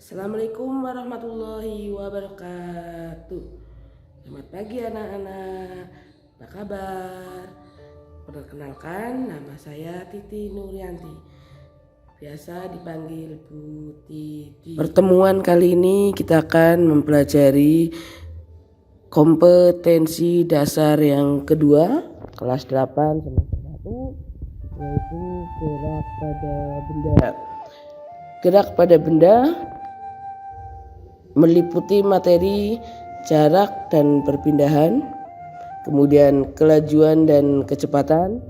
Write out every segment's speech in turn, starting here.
Assalamualaikum warahmatullahi wabarakatuh. Selamat pagi anak-anak. Apa kabar? Perkenalkan, nama saya Titi Nuryanti. Biasa dipanggil Bu Titi. Pertemuan kali ini kita akan mempelajari kompetensi dasar yang kedua, kelas 8 semester 1, yaitu gerak pada benda. Gerak pada benda meliputi materi jarak dan perpindahan, kemudian kelajuan dan kecepatan,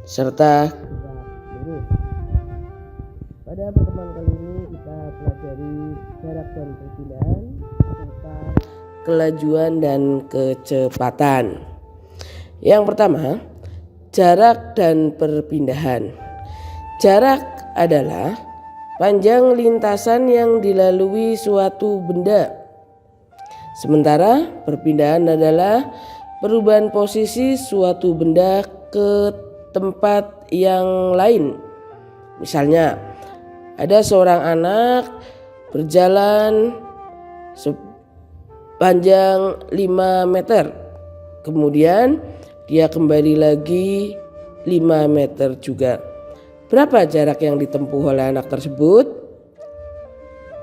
serta gerak lurus. Pada pertemuan kali ini kita pelajari jarak dan perpindahan, serta kelajuan dan kecepatan. Yang pertama, jarak dan perpindahan. Jarak adalah panjang lintasan yang dilalui suatu benda. Sementara perpindahan adalah perubahan posisi suatu benda ke tempat yang lain. Misalnya, ada seorang anak berjalan sepanjang 5 meter. Kemudian dia kembali lagi 5 meter juga. Berapa jarak yang ditempuh oleh anak tersebut?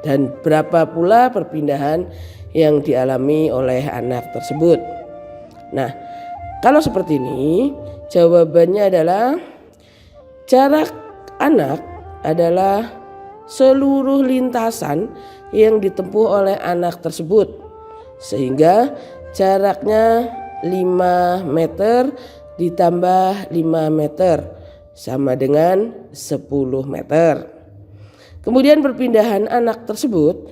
Dan berapa pula perpindahan yang dialami oleh anak tersebut? Nah, kalau seperti ini, jawabannya adalah jarak anak adalah seluruh lintasan yang ditempuh oleh anak tersebut. Sehingga jaraknya 5 meter ditambah 5 meter sama dengan 10 meter. Kemudian perpindahan anak tersebut,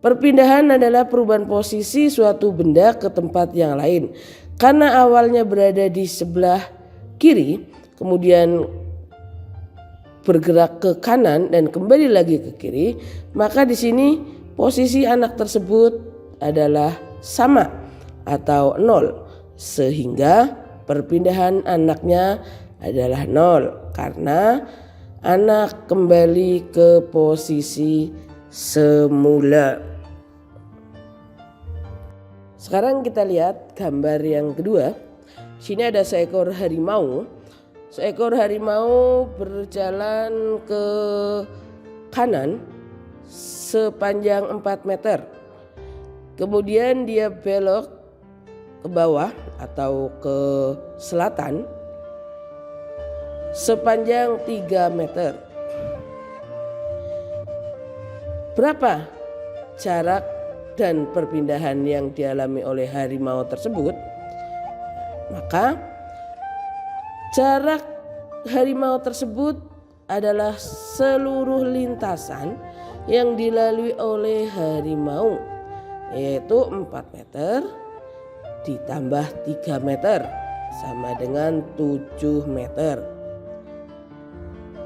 perpindahan adalah perubahan posisi suatu benda ke tempat yang lain. Karena awalnya berada di sebelah kiri, kemudian bergerak ke kanan dan kembali lagi ke kiri, maka di sini posisi anak tersebut adalah sama atau 0, sehingga perpindahan anaknya adalah 0 karena anak kembali ke posisi semula. Sekarang kita lihat gambar yang kedua. Sini ada seekor harimau. Seekor harimau berjalan ke kanan sepanjang 4 meter. Kemudian dia belok ke bawah atau ke selatan sepanjang 3 meter. Berapa jarak dan perpindahan yang dialami oleh harimau tersebut? Maka jarak harimau tersebut adalah seluruh lintasan yang dilalui oleh harimau, yaitu 4 meter ditambah 3 meter sama dengan 7 meter.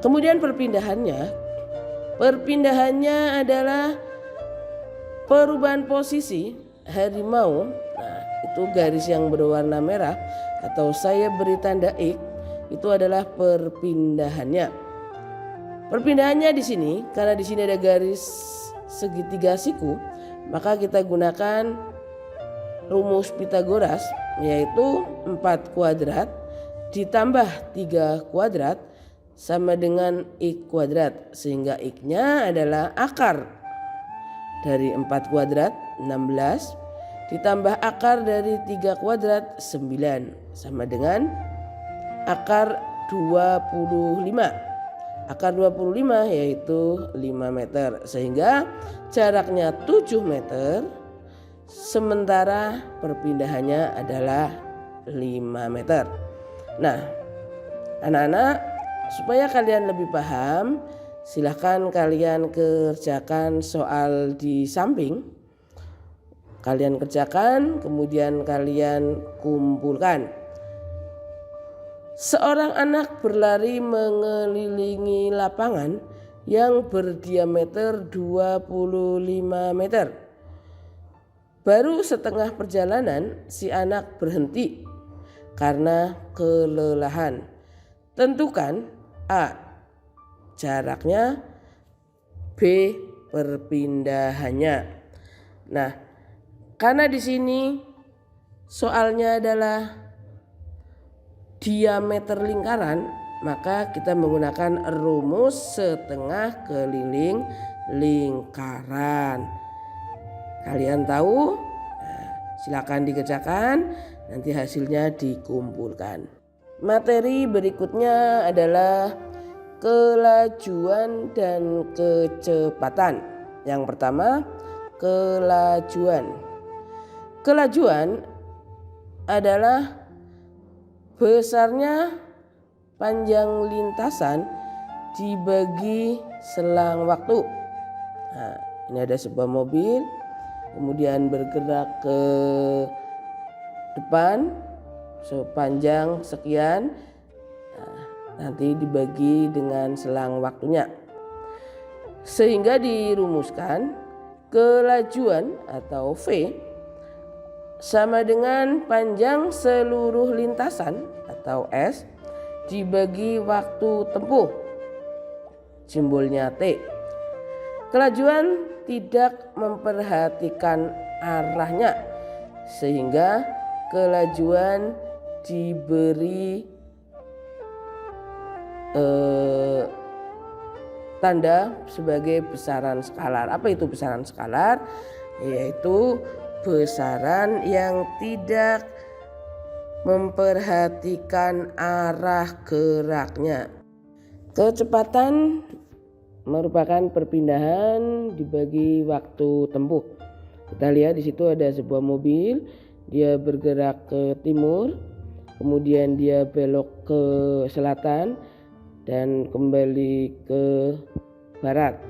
Kemudian perpindahannya adalah perubahan posisi harimau. Nah, itu garis yang berwarna merah atau saya beri tanda X, itu adalah perpindahannya. Perpindahannya di sini, karena di sini ada garis segitiga siku, maka kita gunakan rumus Pitagoras, yaitu 4 kuadrat ditambah 3 kuadrat sama dengan X kuadrat, sehingga X-nya adalah akar dari 4 kuadrat 16 ditambah akar dari 3 kuadrat 9 sama dengan akar 25. Akar 25 yaitu 5 meter, sehingga jaraknya 7 meter sementara perpindahannya adalah 5 meter. Nah, anak-anak, supaya kalian lebih paham, silahkan kalian kerjakan soal di samping. Kalian kerjakan, kemudian kalian kumpulkan. Seorang anak berlari mengelilingi lapangan yang berdiameter 25 meter. Baru setengah perjalanan si anak berhenti karena kelelahan. Tentukan A, jaraknya, B, perpindahannya. Nah, karena di sini soalnya adalah diameter lingkaran, maka kita menggunakan rumus setengah keliling lingkaran. Kalian tahu? Nah, silakan dikerjakan, nanti hasilnya dikumpulkan. Materi berikutnya adalah kelajuan dan kecepatan. Yang pertama, kelajuan. Kelajuan adalah besarnya panjang lintasan dibagi selang waktu. Nah, ini ada sebuah mobil, kemudian bergerak ke depan sepanjang sekian. Nah, nanti dibagi dengan selang waktunya. Sehingga dirumuskan kelajuan atau V sama dengan panjang seluruh lintasan atau S dibagi waktu tempuh, simbolnya T. Kelajuan tidak memperhatikan arahnya, sehingga kelajuan diberi tanda sebagai besaran skalar. Apa itu besaran skalar? Yaitu besaran yang tidak memperhatikan arah geraknya. Kecepatan merupakan perpindahan dibagi waktu tempuh. Kita lihat di situ ada sebuah mobil, dia bergerak ke timur, kemudian dia belok ke selatan dan kembali ke barat.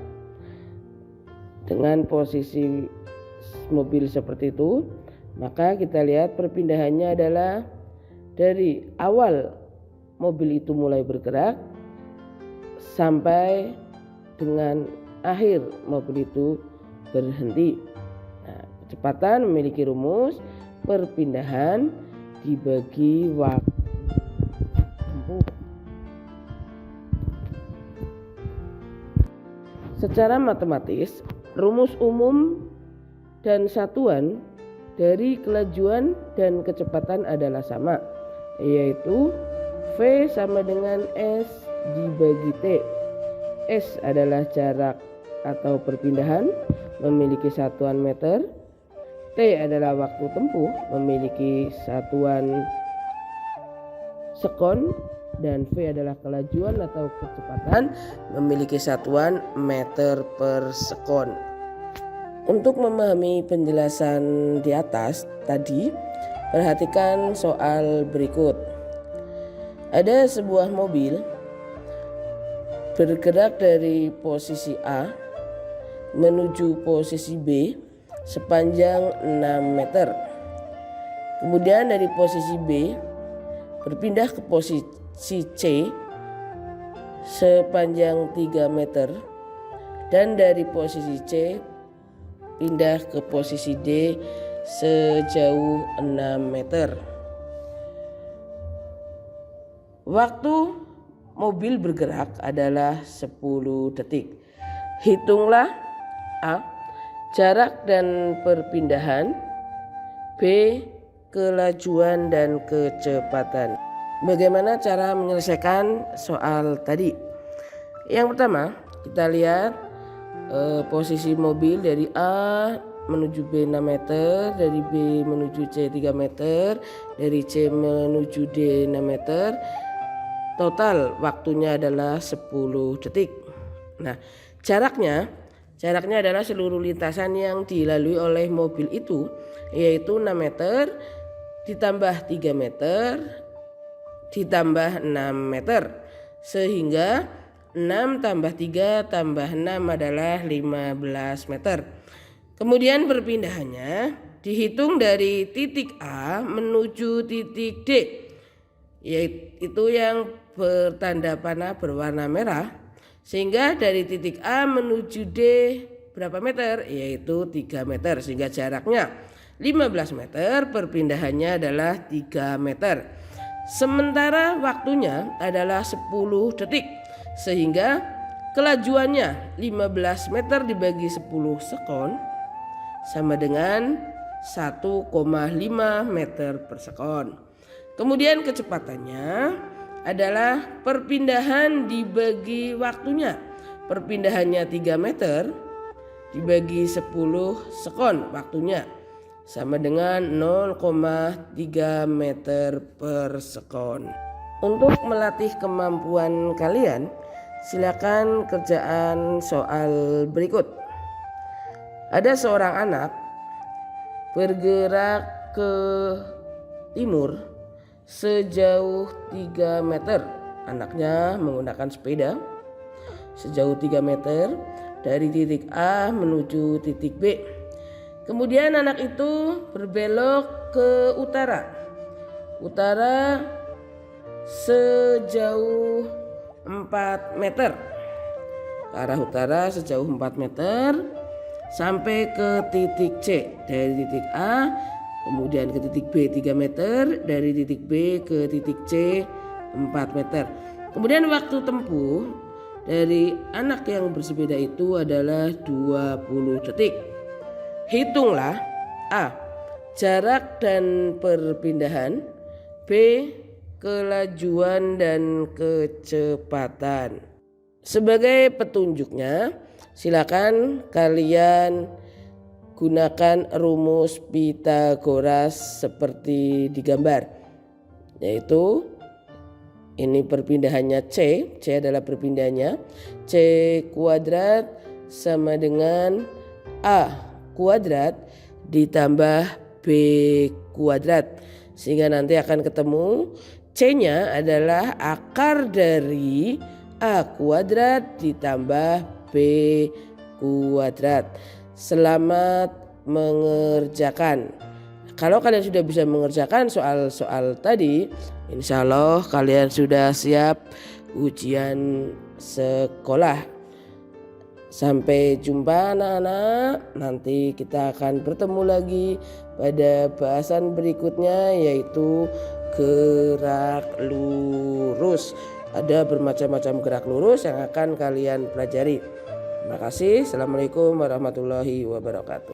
Dengan posisi mobil seperti itu, maka kita lihat perpindahannya adalah dari awal mobil itu mulai bergerak sampai dengan akhir mobil itu berhenti. Nah, kecepatan memiliki rumus perpindahan dibagi waktu tempuh. Secara matematis, rumus umum dan satuan dari kelajuan dan kecepatan adalah sama, yaitu V sama dengan S dibagi T. S adalah jarak atau perpindahan, memiliki satuan meter. T adalah waktu tempuh, memiliki satuan sekon. Dan V adalah kelajuan atau kecepatan, memiliki satuan meter per sekon. Untuk memahami penjelasan di atas tadi, perhatikan soal berikut. Ada sebuah mobil bergerak dari posisi A menuju posisi B sepanjang 6 meter. Kemudian dari posisi B berpindah ke posisi C sepanjang 3 meter, dan dari posisi C pindah ke posisi D sejauh 6 meter. Waktu mobil bergerak adalah 10 detik. Hitunglah A. Jarak dan perpindahan, B. Kelajuan dan kecepatan. Bagaimana cara menyelesaikan soal tadi? Yang pertama, kita lihat posisi mobil dari A menuju B 6 meter, dari B menuju C 3 meter, dari C menuju D 6 meter. Total waktunya adalah 10 detik. Nah, jaraknya adalah seluruh lintasan yang dilalui oleh mobil itu, yaitu 6 meter ditambah 3 meter ditambah 6 meter, sehingga 6 tambah 3 tambah 6 adalah 15 meter. Kemudian perpindahannya dihitung dari titik A menuju titik D, yaitu yang bertanda panah berwarna merah, sehingga dari titik A menuju D berapa meter? Yaitu 3 meter, sehingga jaraknya 15 meter, perpindahannya adalah 3 meter. Sementara waktunya adalah 10 detik, sehingga Kelajuannya 15 meter dibagi 10 sekon sama dengan 1,5 meter per sekon. Kemudian kecepatannya adalah perpindahan dibagi waktunya. Perpindahannya 3 meter dibagi 10 sekon waktunya sama dengan 0,3 meter per sekon. Untuk melatih kemampuan kalian, silakan kerjaan soal berikut. Ada seorang anak bergerak ke timur sejauh 3 meter. Anaknya menggunakan sepeda sejauh 3 meter dari titik A menuju titik B. Kemudian anak itu berbelok ke utara. Utara sejauh 4 meter. Ke arah utara sejauh 4 meter sampai ke titik C. Dari titik A kemudian ke titik B 3 meter, dari titik B ke titik C 4 meter. Kemudian waktu tempuh dari anak yang bersepeda itu adalah 20 detik. Hitunglah A. Jarak dan perpindahan, B. Kelajuan dan kecepatan. Sebagai petunjuknya, silakan kalian gunakan rumus Pythagoras seperti digambar. Yaitu ini perpindahannya C adalah perpindahannya. C kuadrat sama dengan A kuadrat ditambah B kuadrat. Sehingga nanti akan ketemu C-nya adalah akar dari A kuadrat ditambah B kuadrat. Selamat mengerjakan. Kalau kalian sudah bisa mengerjakan soal-soal tadi, insya Allah kalian sudah siap ujian sekolah. Sampai jumpa anak-anak. Nanti kita akan bertemu lagi pada bahasan berikutnya, yaitu gerak lurus. Ada bermacam-macam gerak lurus yang akan kalian pelajari. Terima kasih. Assalamualaikum warahmatullahi wabarakatuh.